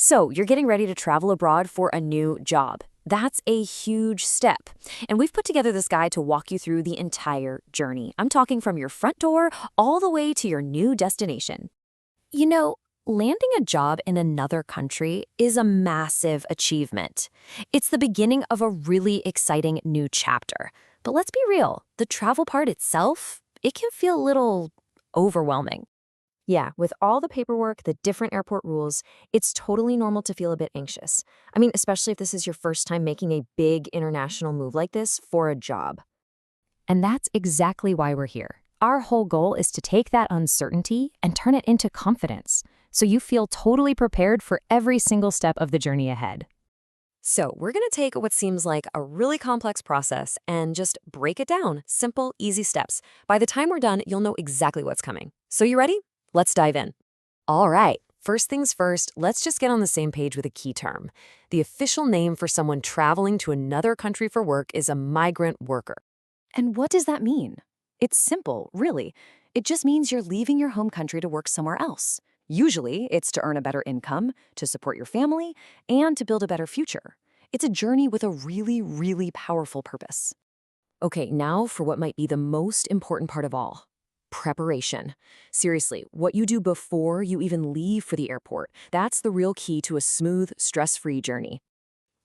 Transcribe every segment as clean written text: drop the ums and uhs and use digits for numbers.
So, you're getting ready to travel abroad for a new job. That's a huge step. And we've put together this guide to walk you through the entire journey. I'm talking from your front door all the way to your new destination. You know, landing a job in another country is a massive achievement. It's the beginning of a really exciting new chapter. But let's be real, the travel part itself, it can feel a little overwhelming. Yeah, with all the paperwork, the different airport rules, it's totally normal to feel a bit anxious. I mean, especially if this is your first time making a big international move like this for a job. And that's exactly why we're here. Our whole goal is to take that uncertainty and turn it into confidence, so you feel totally prepared for every single step of the journey ahead. So, we're going to take what seems like a really complex process and just break it down. Simple, easy steps. By the time we're done, you'll know exactly what's coming. So, you ready? Let's dive in. All right, first things first, let's just get on the same page with a key term. The official name for someone traveling to another country for work is a migrant worker. And what does that mean? It's simple, really. It just means you're leaving your home country to work somewhere else. Usually, it's to earn a better income, to support your family, and to build a better future. It's a journey with a really, really powerful purpose. Okay, now for what might be the most important part of all. Preparation. Seriously, what you do before you even leave for the airport, that's the real key to a smooth, stress-free journey.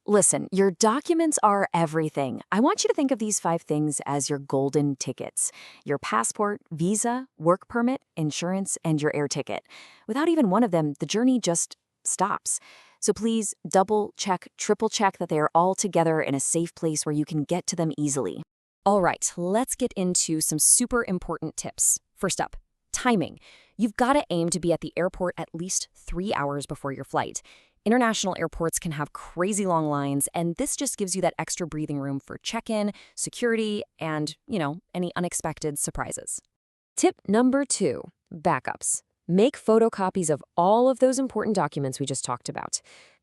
Listen, your documents are everything. I want you to think of these 5 things as your golden tickets. Your passport, visa, work permit, insurance, and your air ticket. Without even one of them, the journey just stops. So please double check, triple check that they are all together in a safe place where you can get to them easily. All right, let's get into some super important tips. First up, timing. You've got to aim to be at the airport at least 3 hours before your flight. International airports can have crazy long lines, and this just gives you that extra breathing room for check-in, security, and, any unexpected surprises. Tip number 2, backups. Make photocopies of all of those important documents we just talked about.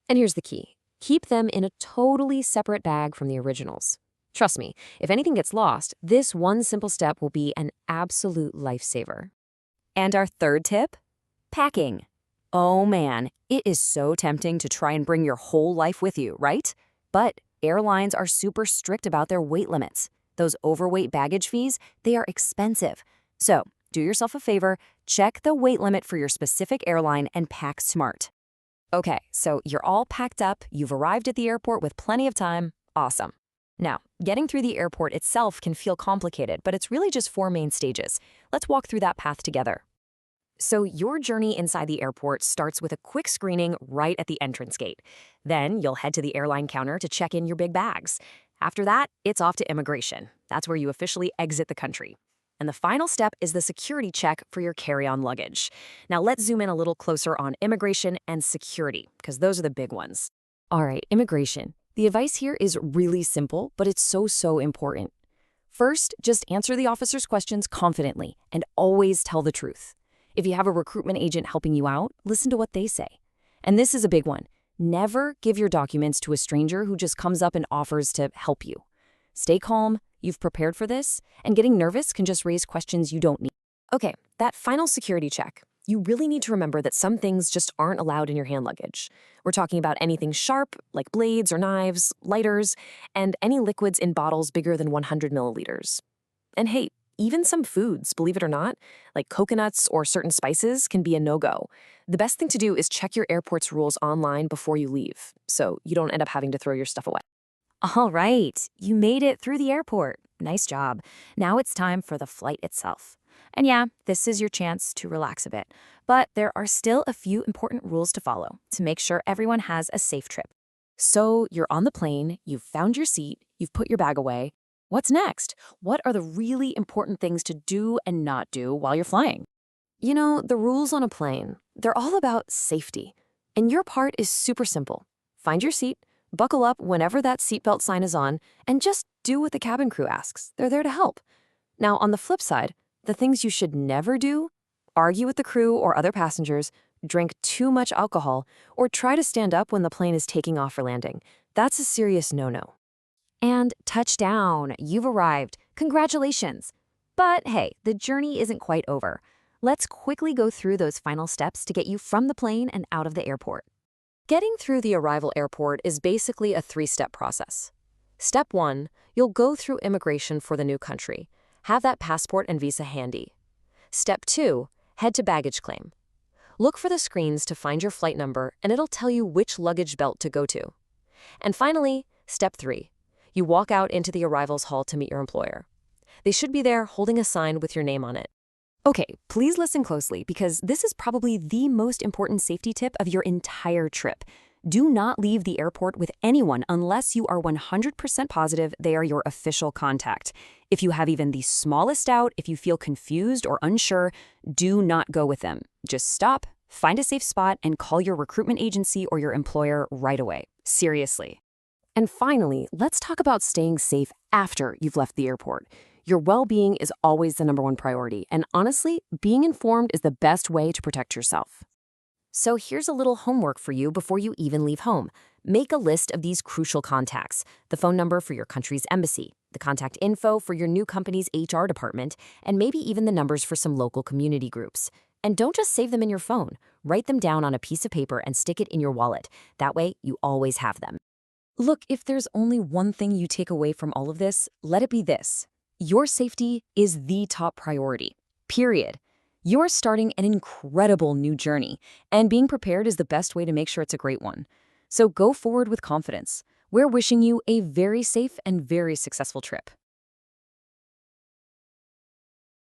And here's the key. Keep them in a totally separate bag from the originals. Trust me, if anything gets lost, this one simple step will be an absolute lifesaver. And our third tip? Packing. Oh man, it is so tempting to try and bring your whole life with you, right? But airlines are super strict about their weight limits. Those overweight baggage fees, they are expensive. So, do yourself a favor, check the weight limit for your specific airline and pack smart. Okay, so you're all packed up, you've arrived at the airport with plenty of time. Awesome. Now, getting through the airport itself can feel complicated, but it's really just 4 main stages. Let's walk through that path together. So your journey inside the airport starts with a quick screening right at the entrance gate. Then you'll head to the airline counter to check in your big bags. After that, it's off to immigration. That's where you officially exit the country. And the final step is the security check for your carry-on luggage. Now let's zoom in a little closer on immigration and security, because those are the big ones. All right, immigration. The advice here is really simple, but it's so important. First, just answer the officer's questions confidently and always tell the truth. If you have a recruitment agent helping you out, listen to what they say. And this is a big one. Never give your documents to a stranger who just comes up and offers to help you. Stay calm, you've prepared for this, and getting nervous can just raise questions you don't need. Okay, that final security check. You really need to remember that some things just aren't allowed in your hand luggage. We're talking about anything sharp, like blades or knives, lighters, and any liquids in bottles bigger than 100 milliliters. And hey, even some foods, believe it or not, like coconuts or certain spices can be a no-go. The best thing to do is check your airport's rules online before you leave, so you don't end up having to throw your stuff away. All right, you made it through the airport. Nice job. Now it's time for the flight itself. And yeah, this is your chance to relax a bit, but there are still a few important rules to follow to make sure everyone has a safe trip. So you're on the plane, you've found your seat, you've put your bag away. What's next? What are the really important things to do and not do while you're flying? You know, the rules on a plane, they're all about safety. And your part is super simple. Find your seat, buckle up whenever that seatbelt sign is on, and just do what the cabin crew asks. They're there to help. Now, on the flip side, the things you should never do: argue with the crew or other passengers, drink too much alcohol, or try to stand up when the plane is taking off or landing. That's a serious no-no. And touchdown, you've arrived. Congratulations. But hey, the journey isn't quite over. Let's quickly go through those final steps to get you from the plane and out of the airport. Getting through the arrival airport is basically a three-step process. Step 1, you'll go through immigration for the new country. Have that passport and visa handy. Step 2, head to baggage claim. Look for the screens to find your flight number, and it'll tell you which luggage belt to go to. And finally, step 3, you walk out into the arrivals hall to meet your employer. They should be there holding a sign with your name on it. Okay, please listen closely because this is probably the most important safety tip of your entire trip. Do not leave the airport with anyone unless you are 100% positive they are your official contact. If you have even the smallest doubt, if you feel confused or unsure, do not go with them. Just stop, find a safe spot, and call your recruitment agency or your employer right away. Seriously. And finally, let's talk about staying safe after you've left the airport. Your well-being is always the number one priority, and honestly, being informed is the best way to protect yourself. So here's a little homework for you before you even leave home. Make a list of these crucial contacts: the phone number for your country's embassy, the contact info for your new company's HR department, and maybe even the numbers for some local community groups. And don't just save them in your phone. Write them down on a piece of paper and stick it in your wallet. That way, you always have them. Look, if there's only one thing you take away from all of this, let it be this: your safety is the top priority, period. You're starting an incredible new journey, and being prepared is the best way to make sure it's a great one. So go forward with confidence. We're wishing you a very safe and very successful trip.